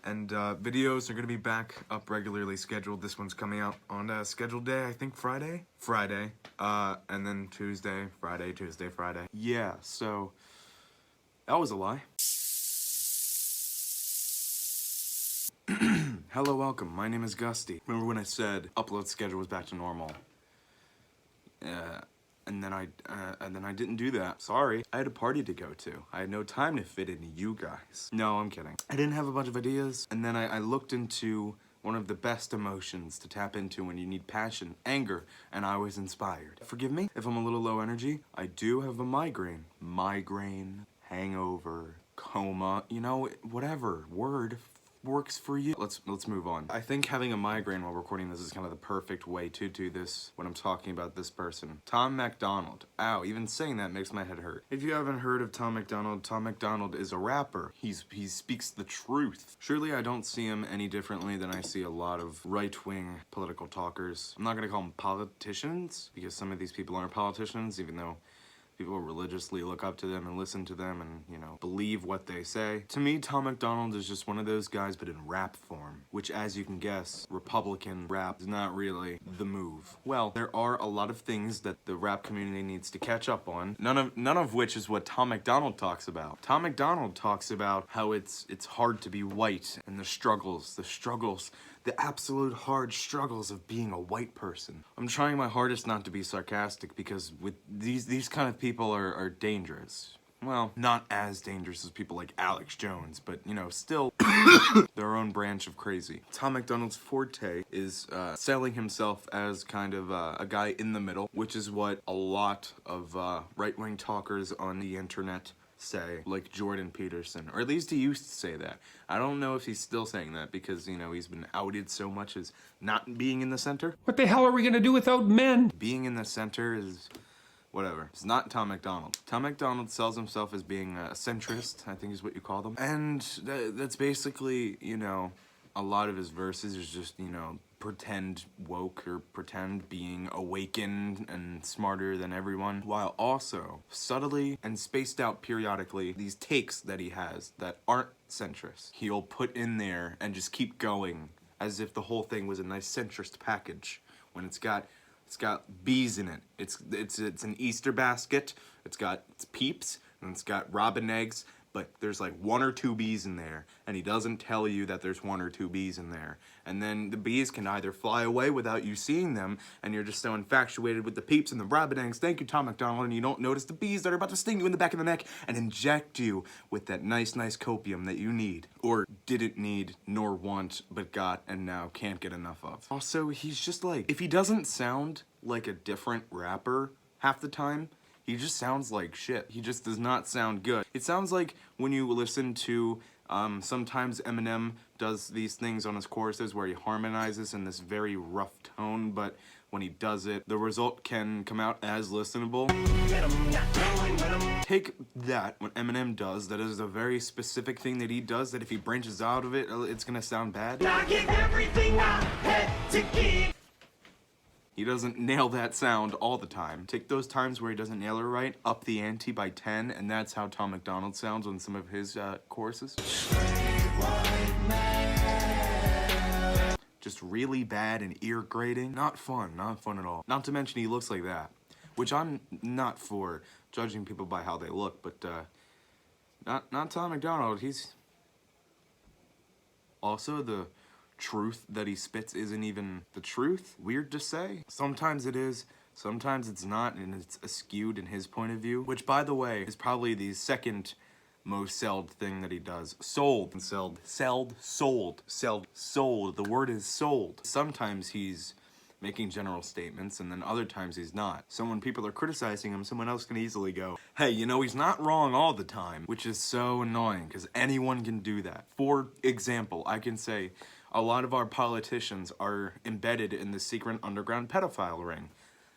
And videos are gonna be back up regularly scheduled. This one's coming out on a scheduled day, I think Friday? Friday. And then Tuesday, Friday, Tuesday, Friday. Yeah, so that was a lie. Hello, welcome. My name is Gusty. Remember when I said upload schedule was back to normal? And then I didn't do that. Sorry. I had a party to go to. I had no time to fit in you guys. No, I'm kidding. I didn't have a bunch of ideas, and then I looked into one of the best emotions to tap into when you need passion, anger, and I was inspired. Forgive me if I'm a little low energy. I do have a migraine. Migraine, hangover, coma, you know, whatever word works for you. Let's move on. I think having a migraine while recording this is kind of the perfect way to do this when I'm talking about this person. Tom MacDonald. Ow, even saying that makes my head hurt. If you haven't heard of Tom MacDonald is a rapper. He speaks the truth. Surely I don't see him any differently than I see a lot of right-wing political talkers. I'm not gonna call them politicians, because some of these people aren't politicians, even though people religiously look up to them and listen to them and, you know, believe what they say. To me, Tom MacDonald is just one of those guys, but in rap form, which, as you can guess, Republican rap is not really the move. Well, there are a lot of things that the rap community needs to catch up on, none of which is what Tom MacDonald talks about. Tom MacDonald talks about how it's hard to be white and the struggles, the absolute hard struggles of being a white person. I'm trying my hardest not to be sarcastic because with these kind of people are dangerous. Well, not as dangerous as people like Alex Jones, but, you know, still their own branch of crazy. Tom MacDonald's forte is selling himself as kind of a guy in the middle, which is what a lot of right-wing talkers on the internet say, like Jordan Peterson, or at least he used to say that. I don't know if he's still saying that because, you know, he's been outed so much as not being in the center. What the hell are we gonna do without men? Being in the center is whatever. It's not Tom MacDonald. Tom MacDonald sells himself as being a centrist, I think is what you call them. And that's basically, you know, a lot of his verses is just, you know, pretend woke or pretend being awakened and smarter than everyone, while also subtly and spaced out periodically these takes that he has that aren't centrist. He'll put in there and just keep going as if the whole thing was a nice centrist package when it's got bees in it. It's an Easter basket. It's peeps and it's got robin eggs. But there's like 1 or 2 bees in there, and he doesn't tell you that there's 1 or 2 bees in there. And then the bees can either fly away without you seeing them, and you're just so infatuated with the peeps and the robin eggs, thank you, Tom MacDonald, and you don't notice the bees that are about to sting you in the back of the neck and inject you with that nice copium that you need, or didn't need, nor want, but got, and now can't get enough of. Also, he's just like, if he doesn't sound like a different rapper half the time, he just sounds like shit. He just does not sound good. It sounds like when you listen to, sometimes Eminem does these things on his choruses where he harmonizes in this very rough tone, but when he does it, the result can come out as listenable. Take that, what Eminem does, that is a very specific thing that he does, that if he branches out of it, it's gonna sound bad. I give everything I had to give. He doesn't nail that sound all the time. Take those times where he doesn't nail it right, up the ante by 10, and that's how Tom MacDonald sounds on some of his choruses. Just really bad and ear-grating. Not fun at all. Not to mention he looks like that, which I'm not for judging people by how they look, but not Tom MacDonald. He's also the truth that he spits isn't even the truth. Weird to say. Sometimes it is, sometimes it's not, and it's skewed in his point of view, which, by the way, is probably the second most sold thing that he does. Sold. The word is sold. Sometimes he's making general statements, and then other times he's not. So when people are criticizing him, someone else can easily go, hey, you know, he's not wrong all the time, which is so annoying, because anyone can do that. For example, I can say, a lot of our politicians are embedded in the secret underground pedophile ring,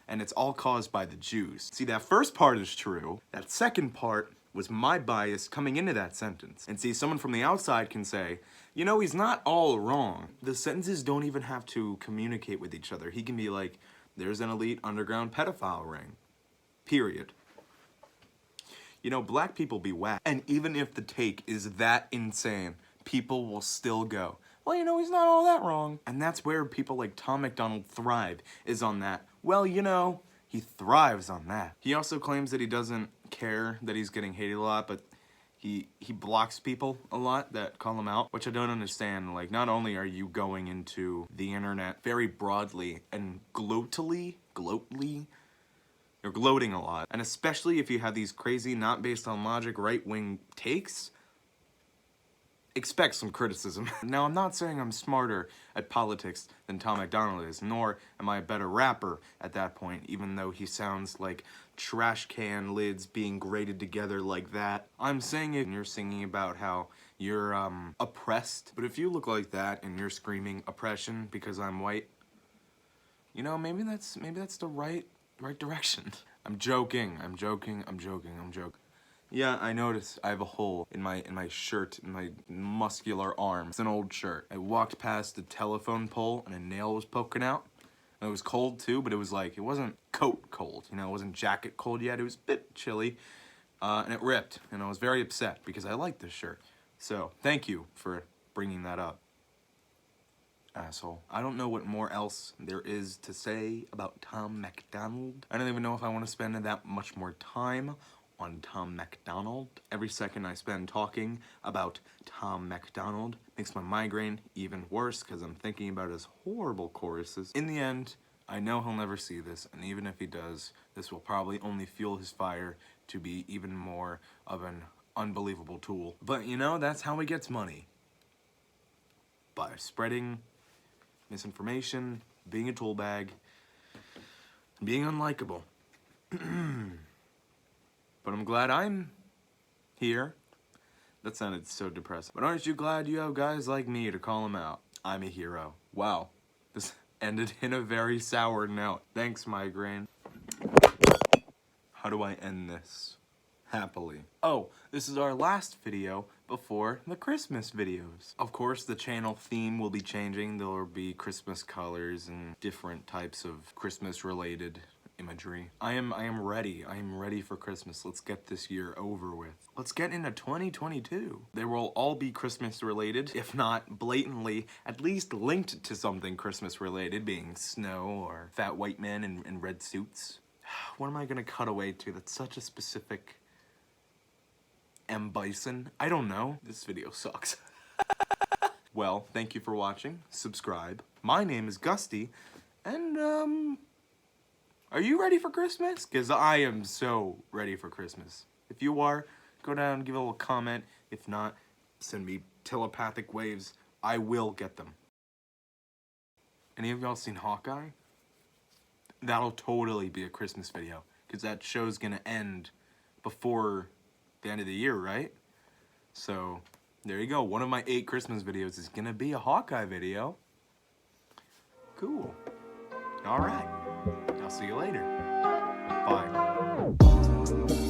and it's all caused by the Jews. See, that first part is true. That second part was my bias coming into that sentence. And see, someone from the outside can say, you know, he's not all wrong. The sentences don't even have to communicate with each other. He can be like, there's an elite underground pedophile ring. Period. You know, black people be whack. And even if the take is that insane, people will still go, well, you know, he's not all that wrong. And that's where people like Tom MacDonald thrive, is on that. Well, you know, he thrives on that. He also claims that he doesn't care that he's getting hated a lot, but he blocks people a lot that call him out, which I don't understand. Like, not only are you going into the internet very broadly and gloatily, you're gloating a lot. And especially if you have these crazy, not based on logic, right-wing takes, expect some criticism. Now, I'm not saying I'm smarter at politics than Tom MacDonald is, nor am I a better rapper at that point, even though he sounds like trash can lids being grated together like that. I'm saying it and you're singing about how you're oppressed. But if you look like that and you're screaming oppression because I'm white, you know, maybe that's the right direction. I'm joking. Yeah, I noticed I have a hole in my shirt, in my muscular arm. It's an old shirt. I walked past the telephone pole and a nail was poking out. And it was cold too, but it was like, it wasn't coat cold, you know, it wasn't jacket cold yet. It was a bit chilly, and it ripped, and I was very upset because I like this shirt. So, thank you for bringing that up, asshole. I don't know what more else there is to say about Tom MacDonald. I don't even know if I want to spend that much more time on Tom MacDonald. Every second I spend talking about Tom MacDonald makes my migraine even worse because I'm thinking about his horrible choruses. In the end, I know he'll never see this, and even if he does, this will probably only fuel his fire to be even more of an unbelievable tool. But you know, that's how he gets money. By spreading misinformation, being a tool bag, being unlikable. But I'm glad I'm here. That sounded so depressing. But aren't you glad you have guys like me to call him out? I'm a hero. Wow. This ended in a very sour note. Thanks, migraine. How do I end this? Happily. Oh, this is our last video before the Christmas videos. Of course, the channel theme will be changing. There will be Christmas colors and different types of Christmas-related imagery. I am ready. I am ready for Christmas. Let's get this year over with. Let's get into 2022. They will all be Christmas related, if not blatantly, at least linked to something Christmas related, being snow or fat white men in red suits. What am I gonna cut away to? That's such a specific M. Bison. I don't know. This video sucks. Well, thank you for watching. Subscribe. My name is Gusty, and are you ready for Christmas? Because I am so ready for Christmas. If you are, go down, give a little comment. If not, send me telepathic waves. I will get them. Any of y'all seen Hawkeye? That'll totally be a Christmas video, because that show's gonna end before the end of the year, right? So, there you go. One of my 8 Christmas videos is gonna be a Hawkeye video. Cool. All right. I'll see you later. Bye.